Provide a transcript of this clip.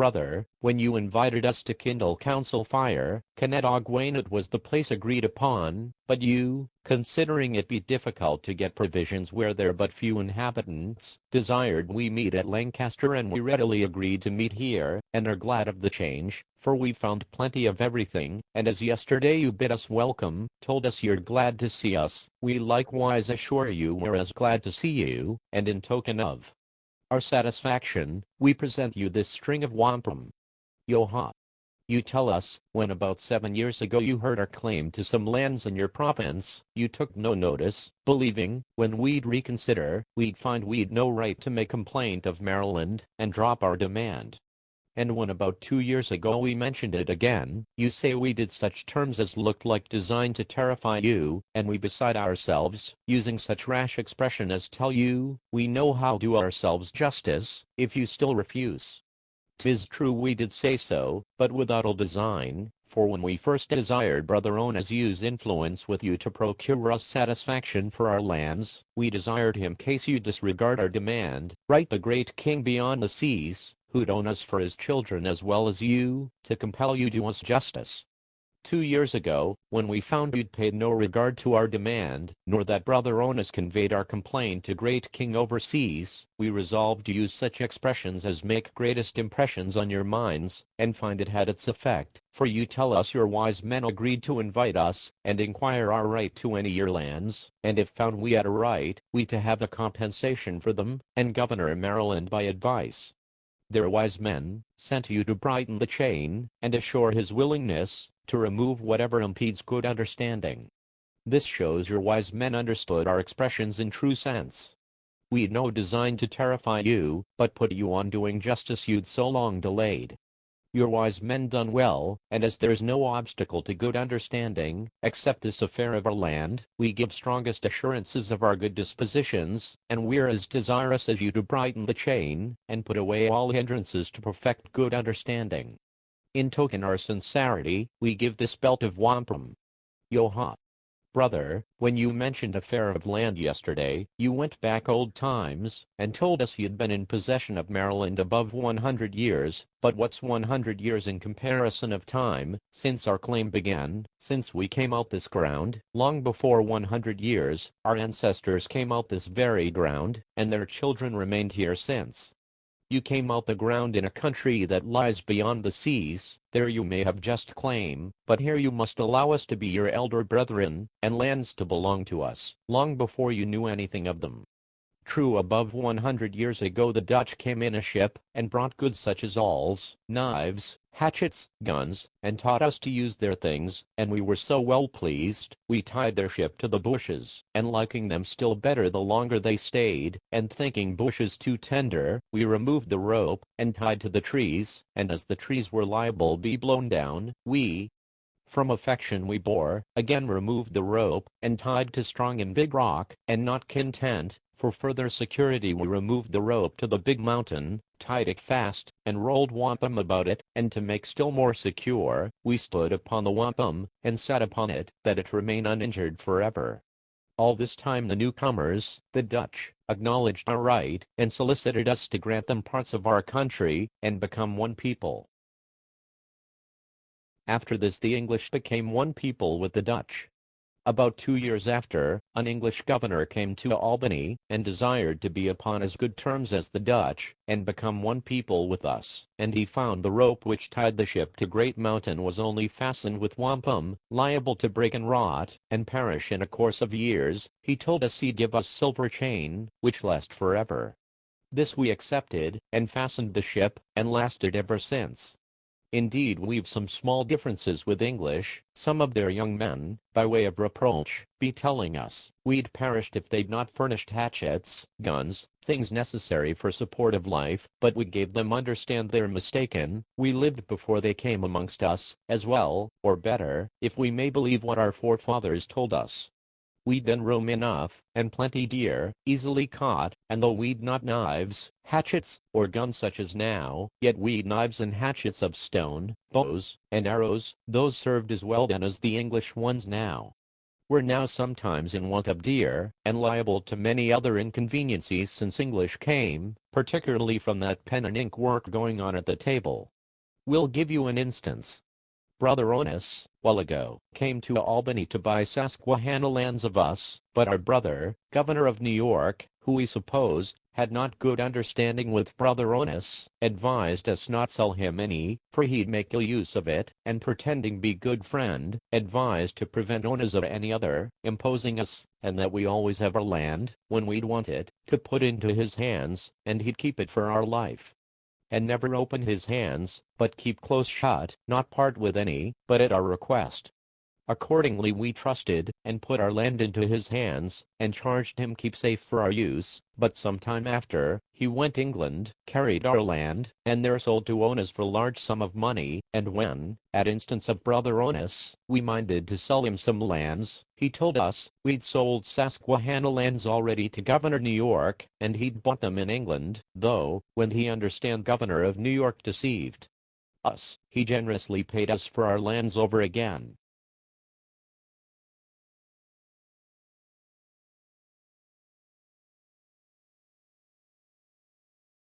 Brother, when you invited us to kindle council fire, Kenedogwanet was the place agreed upon, but you, considering it be difficult to get provisions where there are but few inhabitants, desired we meet at Lancaster, and we readily agreed to meet here, and are glad of the change, for we found plenty of everything, and as yesterday you bid us welcome, told us you're glad to see us, we likewise assure you we're as glad to see you, and in token of our satisfaction, we present you this string of wampum. Yo-ha. You tell us, when about 7 years ago you heard our claim to some lands in your province, you took no notice, believing, when we'd reconsider, we'd find we'd no right to make complaint of Maryland, and drop our demand. And when about 2 years ago we mentioned it again, you say we did such terms as looked like designed to terrify you, and we beside ourselves, using such rash expression as tell you, we know how do ourselves justice, if you still refuse. 'Tis true we did say so, but without ill design, for when we first desired Brother Onas use influence with you to procure us satisfaction for our lands, we desired him case you disregard our demand, write the great king beyond the seas, who'd own us for his children as well as you, to compel you to us justice. 2 years ago, when we found you'd paid no regard to our demand, nor that Brother Onas conveyed our complaint to great king overseas, we resolved to use such expressions as make greatest impressions on your minds, and find it had its effect, for you tell us your wise men agreed to invite us, and inquire our right to any your lands, and if found we had a right, we to have a compensation for them, and Governor Maryland by advice. Their wise men sent you to brighten the chain, and assure his willingness to remove whatever impedes good understanding. This shows your wise men understood our expressions in true sense. We'd no design to terrify you, but put you on doing justice you'd so long delayed. Your wise men done well, and as there's no obstacle to good understanding, except this affair of our land, we give strongest assurances of our good dispositions, and we're as desirous as you to brighten the chain, and put away all hindrances to perfect good understanding. In token our sincerity, we give this belt of wampum. Yo-ha. Brother, when you mentioned affair of land yesterday, you went back old times, and told us you'd been in possession of Maryland above 100 years, but what's 100 years in comparison of time, since our claim began, since we came out this ground, long before 100 years, our ancestors came out this very ground, and their children remained here since. You came out the ground in a country that lies beyond the seas, there you may have just claim, but here you must allow us to be your elder brethren, and lands to belong to us, long before you knew anything of them. True, above 100 years ago the Dutch came in a ship, and brought goods such as awls, knives, hatchets, guns, and taught us to use their things, and we were so well pleased, we tied their ship to the bushes, and liking them still better the longer they stayed, and thinking bushes too tender, we removed the rope, and tied to the trees, and as the trees were liable be blown down, we, from affection we bore, again removed the rope, and tied to strong and big rock, and not content, for further security we removed the rope to the big mountain, tied it fast, and rolled wampum about it, and to make still more secure, we stood upon the wampum, and sat upon it, that it remain uninjured forever. All this time the newcomers, the Dutch, acknowledged our right, and solicited us to grant them parts of our country, and become one people. After this the English became one people with the Dutch. About 2 years after, an English governor came to Albany, and desired to be upon as good terms as the Dutch, and become one people with us, and he found the rope which tied the ship to Great Mountain was only fastened with wampum, liable to break and rot, and perish in a course of years. He told us he'd give us silver chain, which last forever. This we accepted, and fastened the ship, and lasted ever since. Indeed, we've some small differences with English, some of their young men, by way of reproach, be telling us, we'd perished if they'd not furnished hatchets, guns, things necessary for support of life, but we gave them understand they're mistaken, we lived before they came amongst us, as well, or better, if we may believe what our forefathers told us. We'd then room enough, and plenty dear, easily caught, and though we'd not knives, hatchets, or guns such as now, yet we'd knives and hatchets of stone, bows, and arrows, those served as well then as the English ones now. were now sometimes in want of deer, and liable to many other inconveniencies since English came, particularly from that pen and ink work going on at the table. We'll give you an instance. Brother Onis, while ago, came to Albany to buy Susquehanna lands of us, but our brother, governor of New York, who we suppose had not good understanding with Brother Onis, advised us not sell him any, for he'd make ill use of it, and pretending be good friend, advised to prevent Onis of any other, imposing us, and that we always have our land, when we'd want it, to put into his hands, and he'd keep it for our life. And never open his hands, but keep close shut, not part with any, but at our request. Accordingly we trusted, and put our land into his hands, and charged him keep safe for our use, but some time after, he went England, carried our land, and there sold to Onis for large sum of money, and when, at instance of Brother Onis, we minded to sell him some lands, he told us, we'd sold Susquehanna lands already to Governor New York, and he'd bought them in England, though, when he understand Governor of New York deceived us, he generously paid us for our lands over again.